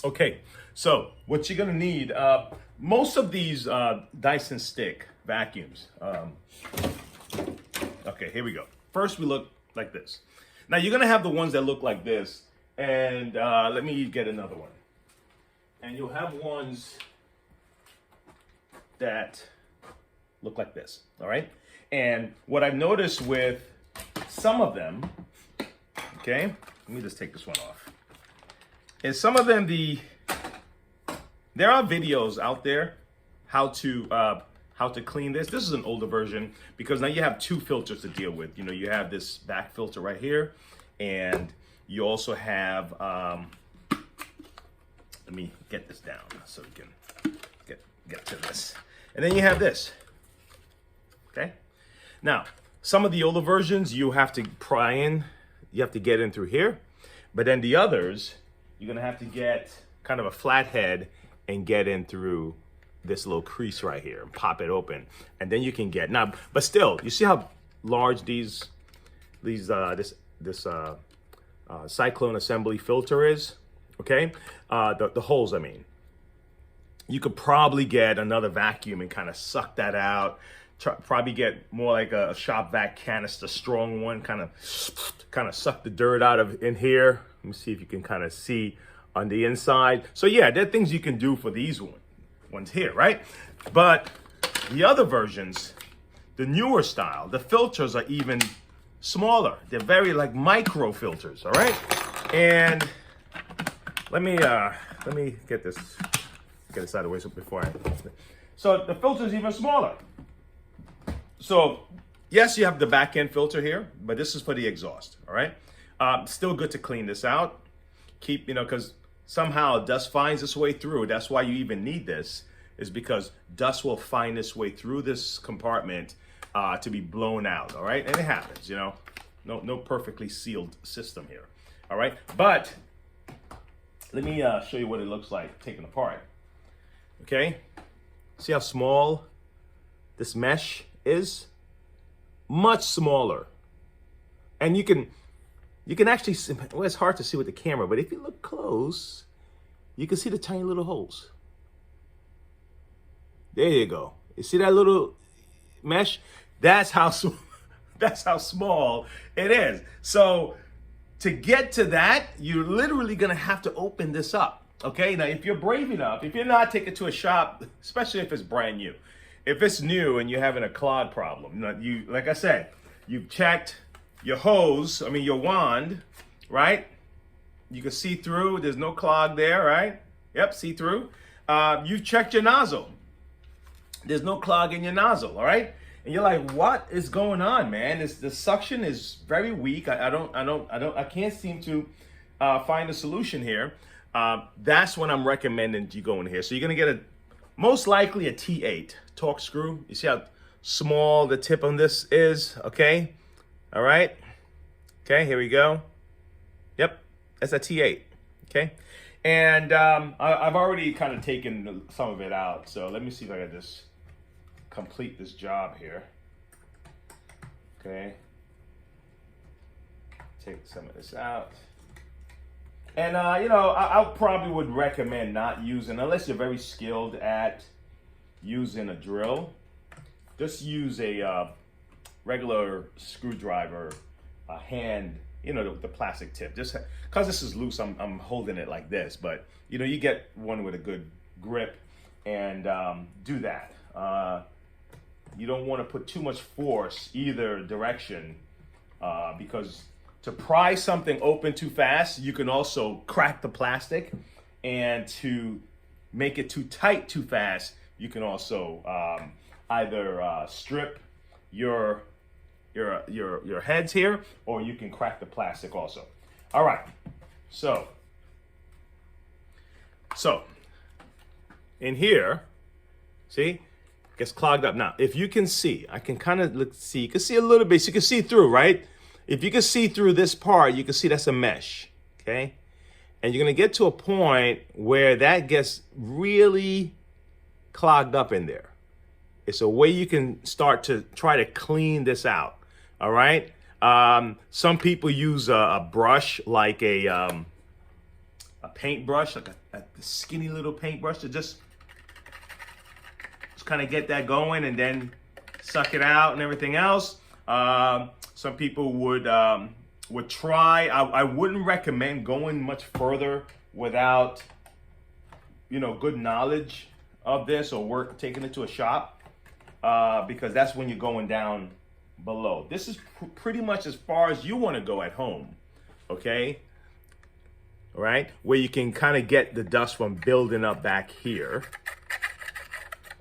Okay, so what you're gonna need, most of these Dyson Stick vacuums. Okay, here we go. First we look like this. Now you're gonna have the ones that look like this, and let me get another one. And you'll have ones that look like this, all right? And what I've noticed with some of them, okay, let me just take this one off, is some of them, there are videos out there how to clean this. This is an older version because now you have two filters to deal with. You know, you have this back filter right here, and you also have, let me get this down so we can get to this. And then you have this, okay? Now, some of the older versions, you have to pry in, you have to get in through here. But then the others, you're gonna have to get kind of a flat head and get in through this little crease right here and pop it open. And then you can get, now, but still, you see how large this cyclone assembly filter is, okay? The holes, I mean. You could probably get another vacuum and kind of suck that out. Probably get more like a shop vac canister, strong one, kind of suck the dirt out of in here. Let me see if you can kind of see on the inside. So yeah, there are things you can do for these ones here, right? But the other versions, the newer style, the filters are even smaller. They're very like micro filters, all right? And let me get this out of the way before so the filter is even smaller. So yes, you have the back end filter here, but this is for the exhaust, all right? Still good to clean this out. Keep, you know, because somehow dust finds its way through. That's why you even need this, is because dust will find its way through this compartment to be blown out, all right? And it happens, you know, no perfectly sealed system here, all right? But let me show you what it looks like taken apart, okay? See how small this mesh is? Much smaller. And you can actually see, well, it's hard to see with the camera, but if you look close, you can see the tiny little holes. There you go. You see that little mesh? That's how small it is. So to get to that, you're literally gonna have to open this up. Okay, now if you're brave enough, if you're not taking it to a shop, especially if it's brand new, if it's new and you're having a clog problem, you, like I said, you've checked your hose, your wand, right? You can see through, there's no clog there, right? Yep, see through. You've checked your nozzle. There's no clog in your nozzle, all right? And you're like, what is going on, man? The suction is very weak. I can't seem to find a solution here. That's when I'm recommending you go in here. So you're gonna get most likely a T8 torque screw. You see how small the tip on this is, okay? All right, okay, here we go. Yep, that's a T8, okay? And I've already kind of taken some of it out. So let me see if I can just complete this job here. Okay, take some of this out. And, you know, I probably would recommend not using, unless you're very skilled at using a drill, just use a regular screwdriver, a hand, you know, the plastic tip. Just because this is loose, I'm holding it like this. But, you know, you get one with a good grip and do that. You don't want to put too much force either direction because to pry something open too fast, you can also crack the plastic, and to make it too tight too fast, you can also either strip your heads here, or you can crack the plastic also. All right, so in here, see, gets clogged up. Now, if you can see, I can kind of see, you can see a little bit, so you can see through, right? If you can see through this part, you can see that's a mesh, okay? And you're gonna get to a point where that gets really clogged up in there. It's a way you can start to try to clean this out, all right? Some people use a brush like a paintbrush, like a skinny little paintbrush to just kind of get that going and then suck it out and everything else. Some people would try. I wouldn't recommend going much further without, good knowledge of this or taking it to a shop, because that's when you're going down below. This is pretty much as far as you want to go at home, okay? All right, where you can kind of get the dust from building up back here,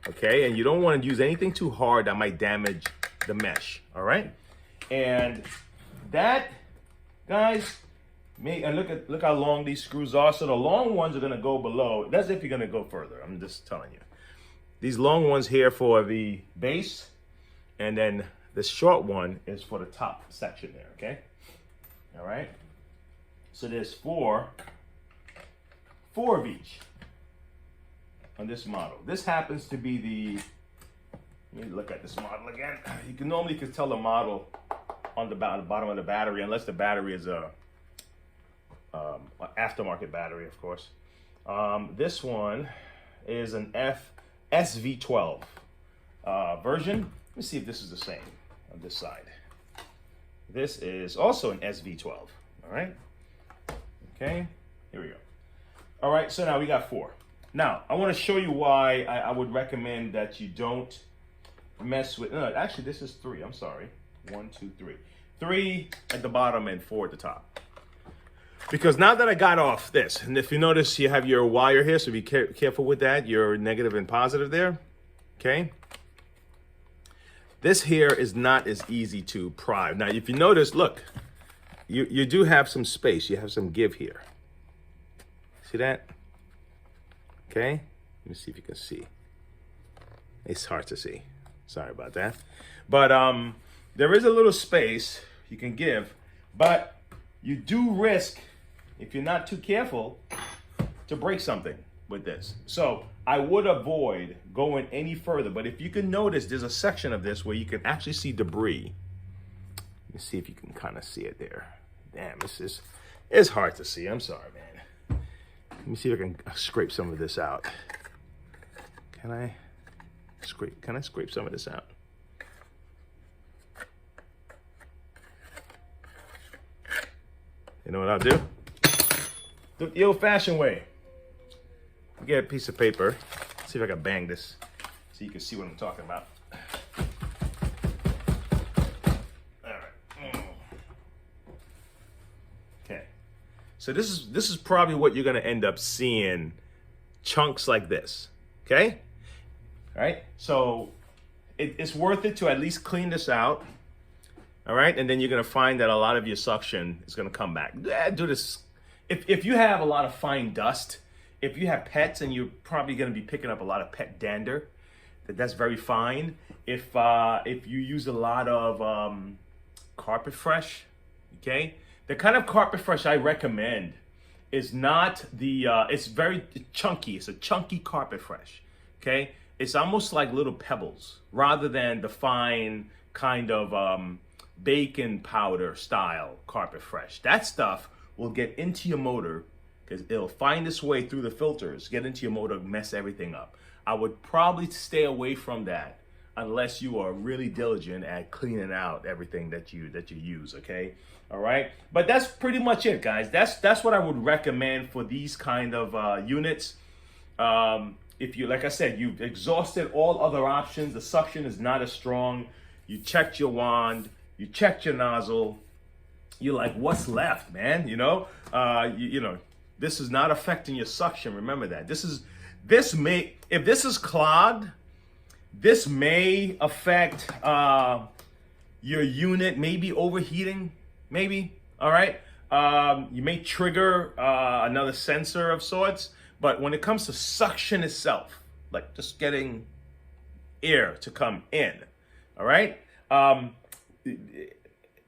okay? And you don't want to use anything too hard that might damage the mesh, all right? And that, guys, and look how long these screws are. So the long ones are gonna go below. That's if you're gonna go further. I'm just telling you. These long ones here for the base, and then the short one is for the top section there, okay? All right. So there's four of each on this model. This happens to be the, let me look at this model again. You can normally tell the model on the bottom of the battery, unless the battery is a aftermarket battery, of course. This one is an SV12 version. Let me see if this is the same on this side. This is also an SV12. All right. Okay. Here we go. All right. So now we got 4. Now I want to show you why I would recommend that you don't mess with. No, actually, this is 3. I'm sorry. 1, 2, 3. 3 at the bottom and 4 at the top. Because now that I got off this, and if you notice, you have your wire here, so be careful with that. Your negative and positive there, okay? This here is not as easy to pry. Now, if you notice, look, you do have some space. You have some give here. See that? Okay? Let me see if you can see. It's hard to see. Sorry about that. But there is a little space you can give, but you do risk, if you're not too careful, to break something with this. So I would avoid going any further. But if you can notice, there's a section of this where you can actually see debris. Let me see if you can kind of see it there. Damn, it's hard to see. I'm sorry, man. Let me see if I can scrape some of this out. Can I scrape some of this out? You know what I'll do? The old-fashioned way. Get a piece of paper. See if I can bang this so you can see what I'm talking about. All right. Okay. So this is probably what you're gonna end up seeing, chunks like this. Okay. All right. So it's worth it to at least clean this out. All right, and then you're gonna find that a lot of your suction is gonna come back. Do this. If you have a lot of fine dust, if you have pets and you're probably gonna be picking up a lot of pet dander, that's very fine. If you use a lot of carpet fresh, okay, the kind of carpet fresh I recommend is not the. It's very chunky. It's a chunky carpet fresh. Okay, it's almost like little pebbles rather than the fine kind of baking powder style carpet fresh. That stuff will get into your motor because it'll find its way through the filters, get into your motor, mess everything up. I would probably stay away from that unless you are really diligent at cleaning out everything that you use, okay? All right, but that's pretty much it, guys. That's what I would recommend for these kind of units. If you, like I said, you've exhausted all other options, the suction is not as strong, you checked your wand, you checked your nozzle, you're like, what's left, man? You know, this is not affecting your suction. Remember that. If this is clogged, this may affect your unit, maybe overheating, maybe. All right. You may trigger another sensor of sorts, but when it comes to suction itself, like just getting air to come in, all right.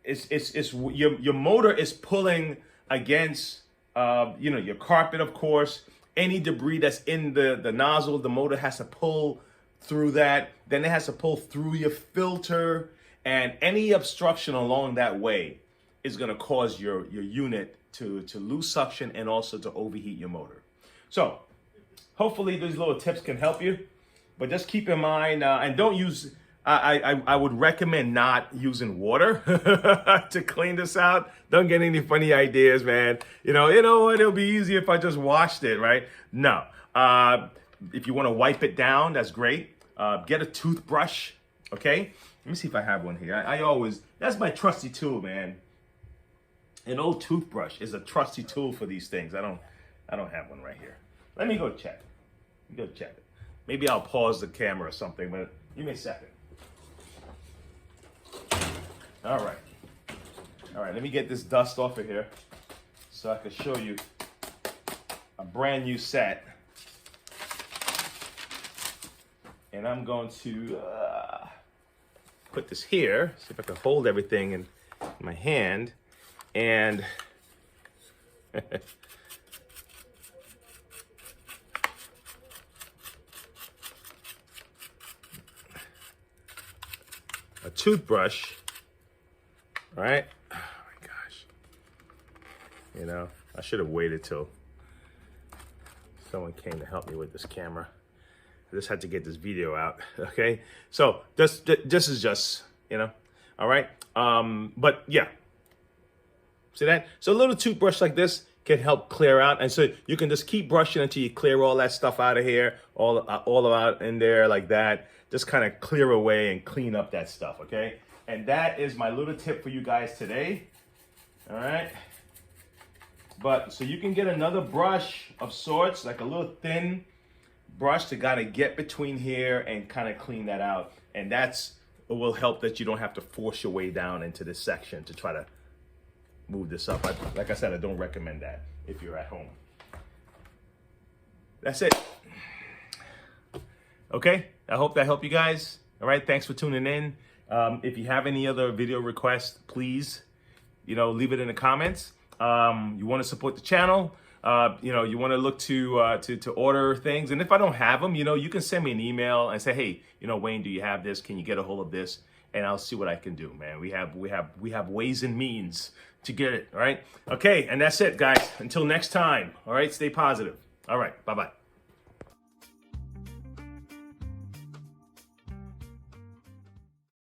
It's your motor is pulling against your carpet, of course. Any debris that's in the nozzle, the motor has to pull through that. Then it has to pull through your filter, and any obstruction along that way is going to cause your unit to lose suction and also to overheat your motor. So hopefully these little tips can help you, but just keep in mind and don't use. I would recommend not using water to clean this out. Don't get any funny ideas, man. You know what? It'll be easy if I just washed it, right? No. If you want to wipe it down, that's great. Get a toothbrush, okay? Let me see if I have one here. That's my trusty tool, man. An old toothbrush is a trusty tool for these things. I don't have one right here. Let me go check. It. Maybe I'll pause the camera or something, but give me a second. All right, let me get this dust off of here so I can show you a brand new set. And I'm going to put this here, see if I can hold everything in my hand. And a toothbrush. Right? Oh my gosh. I should have waited till someone came to help me with this camera. I just had to get this video out. Okay? So this is just, all right? But yeah. See that? So a little toothbrush like this can help clear out. And so you can just keep brushing until you clear all that stuff out of here, all out in there like that. Just kind of clear away and clean up that stuff, okay? And that is my little tip for you guys today. All right. But so you can get another brush of sorts, like a little thin brush to kind of get between here and kind of clean that out. And it will help that you don't have to force your way down into this section to try to move this up. Like I said, I don't recommend that if you're at home. That's it. Okay. I hope that helped you guys. All right. Thanks for tuning in. If you have any other video requests, please, leave it in the comments. You want to support the channel, you want to look to order things. And if I don't have them, you can send me an email and say, hey, Wayne, do you have this? Can you get a hold of this? And I'll see what I can do, man. We have ways and means to get it. All right. Okay. And that's it, guys. Until next time. All right. Stay positive. All right. Bye-bye.